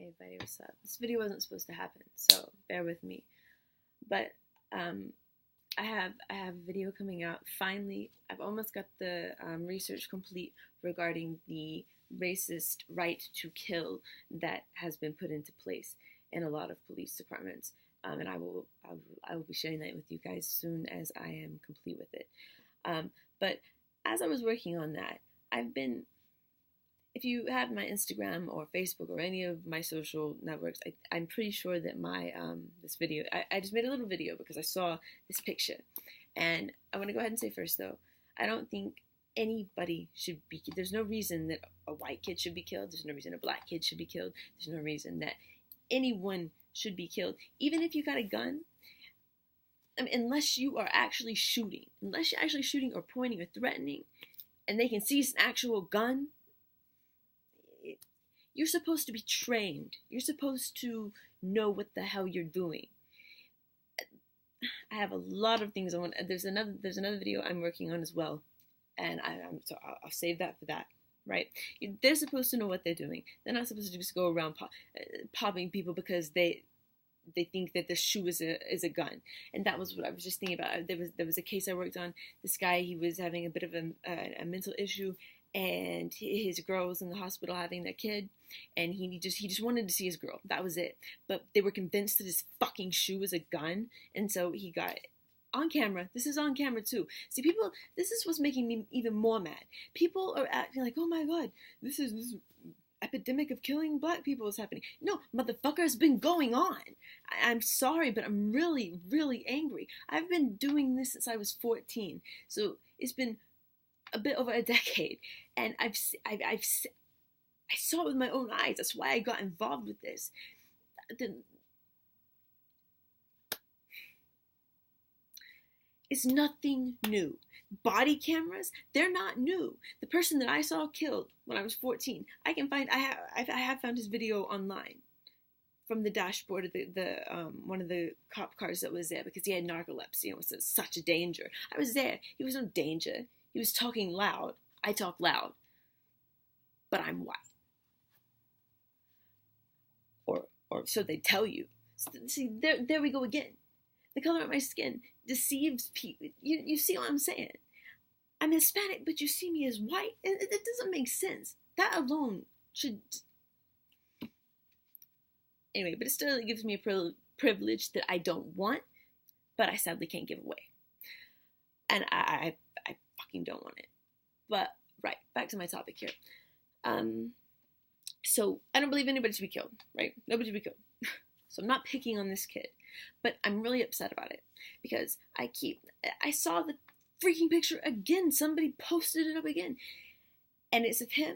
Hey buddy, what's up? This video wasn't supposed to happen, so bear with me. But I have a video coming out. Finally, I've almost got the research complete regarding the racist right to kill that has been put into place in a lot of police departments. And I will be sharing that with you guys as soon as I am complete with it. But as I was working on that, if you have my Instagram or Facebook or any of my social networks, I'm pretty sure that my this video, I just made a little video because I saw this picture. And I want to go ahead and say first though, I don't think anybody should be, there's no reason that a white kid should be killed. There's no reason a black kid should be killed. There's no reason that anyone should be killed. Even if you got a gun, I mean, unless you're actually shooting or pointing or threatening, and they can seize an actual gun, you're supposed to be trained. You're supposed to know what the hell you're doing. I have a lot of things I want. There's another video I'm working on as well, and so I'll save that for that. Right? They're supposed to know what they're doing. They're not supposed to just go around popping people because they think that the shoe is a gun. And that was what I was just thinking about. There was a case I worked on. This guy, he was having a bit of a mental issue, and his girl was in the hospital having that kid, and he just wanted to see his girl. That was it. But they were convinced that his fucking shoe was a gun, and so he got on camera. This is on camera too. See, people, this is what's making me even more mad. People are acting like, oh my god, this epidemic of killing black people is happening. No, motherfucker, it's been going on. I'm sorry, but I'm really, really angry. I've been doing this since I was 14, so it's been a bit over a decade, and I saw it with my own eyes. That's why I got involved with this. It's nothing new. Body cameras, they're not new. The person that I saw killed when I was 14, I have found his video online from the dashboard of the one of the cop cars that was there, because he had narcolepsy and was such a danger. I was there. He was no danger. He was talking loud. I talk loud, but I'm white. Or so they tell you. See, there we go again. The color of my skin deceives people. You see what I'm saying? I'm Hispanic, but you see me as white. It doesn't make sense. That alone should... Anyway, but it still gives me a privilege that I don't want, but I sadly can't give away. And I fucking don't want it. But, right, back to my topic here. So, I don't believe anybody should be killed, right? Nobody should be killed. So I'm not picking on this kid. But I'm really upset about it, because I saw the freaking picture again. Somebody posted it up again. And it's of him.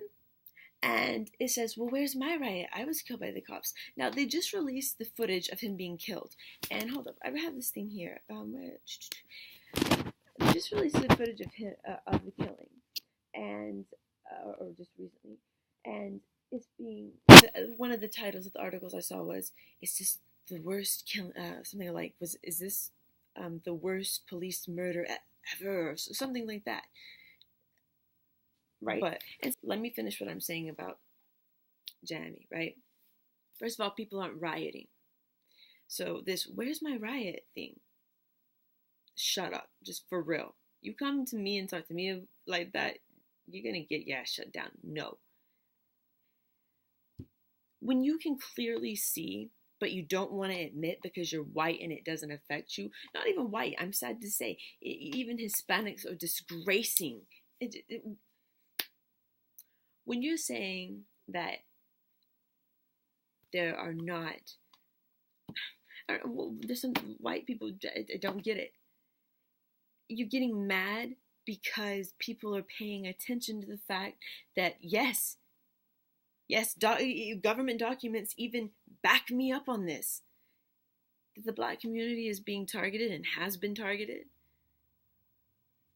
And it says, well, where's my riot? I was killed by the cops. Now, they just released the footage of him being killed. And hold up, I have this thing here. They just released the footage of the killing. And, or just recently. And it's one of the titles of the articles I saw was, it's just the worst killing, something like, is this the worst police murder ever, or something like that, right? But let me finish what I'm saying about Jamie, right? First of all, people aren't rioting. So this, where's my riot thing? Shut up, just for real. You come to me and talk to me like that, you're gonna get your ass shut down. No. When you can clearly see, but you don't want to admit because you're white and it doesn't affect you. Not even white, I'm sad to say. Even Hispanics are disgracing. When you're saying that there are not... there's some white people that don't get it. You're getting mad because people are paying attention to the fact that, yes, government documents even back me up on this, that the black community is being targeted and has been targeted.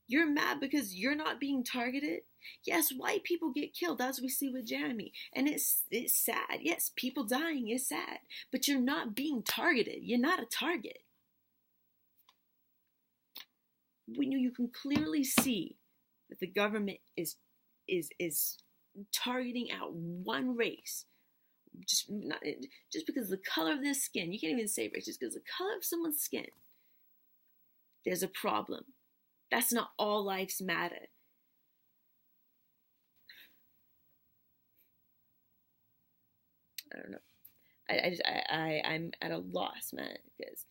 You're mad because you're not being targeted? Yes, white people get killed, as we see with Jeremy. And it's sad. Yes, people dying is sad. But you're not being targeted. You're not a target. When you can clearly see that the government is targeting out one race, just because of the color of their skin. You can't even say race, just because of the color of someone's skin. There's a problem. That's not all lives matter. I don't know. I'm at a loss, man, because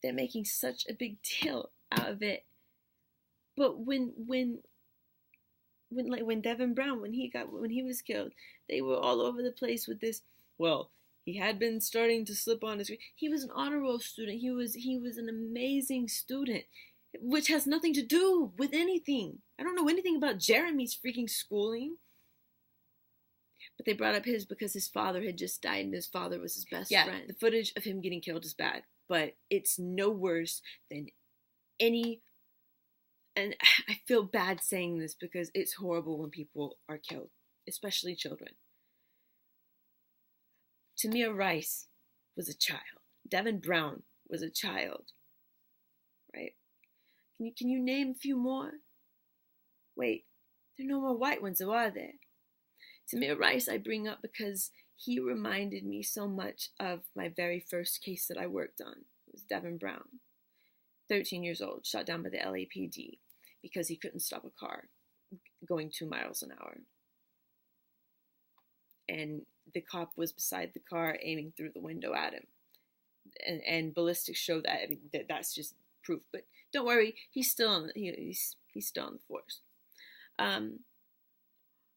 they're making such a big deal out of it. But when Devin Brown, when he was killed, they were all over the place with this. Well, he had been starting to slip on his. He was an honor roll student. He was an amazing student, which has nothing to do with anything. I don't know anything about Jeremy's freaking schooling. But they brought up his because his father had just died and his father was his best friend. The footage of him getting killed is bad, but it's no worse than any. And I feel bad saying this because it's horrible when people are killed, especially children. Tamir Rice was a child. Devin Brown was a child. Right? Can you name a few more? Wait, there are no more white ones, though, are there? Tamir Rice I bring up because he reminded me so much of my very first case that I worked on. It was Devin Brown, 13 years old, shot down by the LAPD because he couldn't stop a car going 2 miles an hour. And the cop was beside the car aiming through the window at him. And ballistics show that. I mean, that's just proof. But don't worry, he's still on he's still on the force.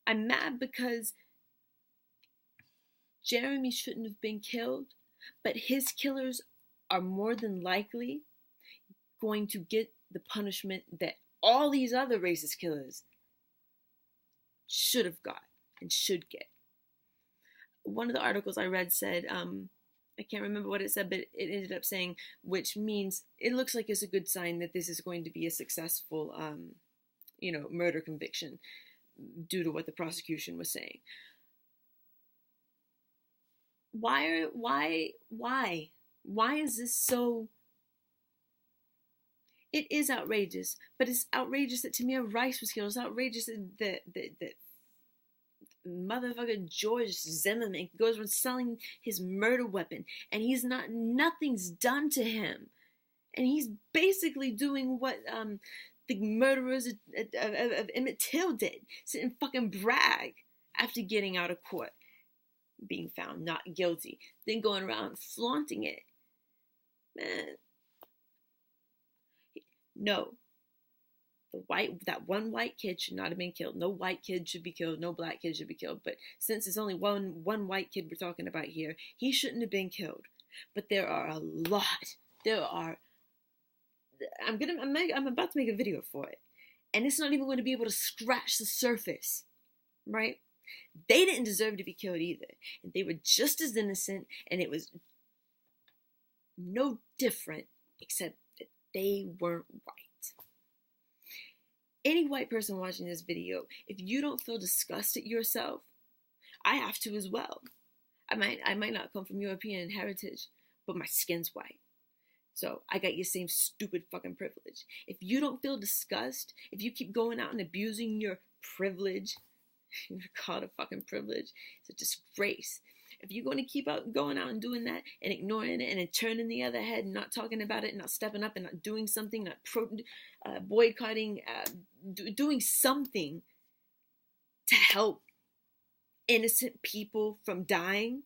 I'm mad because Jeremy shouldn't have been killed, but his killers are more than likely going to get the punishment that all these other racist killers should have got and should get. One of the articles I read said, I can't remember what it said, but it ended up saying, which means it looks like it's a good sign that this is going to be a successful, murder conviction due to what the prosecution was saying. Why is this so? It is outrageous, but it's outrageous that Tamir Rice was killed. It's outrageous that motherfucker George Zimmerman goes around selling his murder weapon, and nothing's done to him, and he's basically doing what the murderers of Emmett Till did, sit and fucking brag after getting out of court, being found not guilty, then going around flaunting it. Man, no. That one white kid should not have been killed. No white kid should be killed. No black kid should be killed. But since it's only one white kid we're talking about here, he shouldn't have been killed. But there are a lot. I'm about to make a video for it, and it's not even going to be able to scratch the surface, right? They didn't deserve to be killed either, and they were just as innocent, and it was no different except that they weren't white. Any white person watching this video, if you don't feel disgusted yourself, I have to as well. I might not come from European heritage, but my skin's white. So I got your same stupid fucking privilege. If you don't feel disgust, if you keep going out and abusing your privilege, you're called a fucking privilege, it's a disgrace. If you're going to keep going out and doing that and ignoring it and then turning the other head and not talking about it and not stepping up and not doing something, not boycotting, doing something to help innocent people from dying,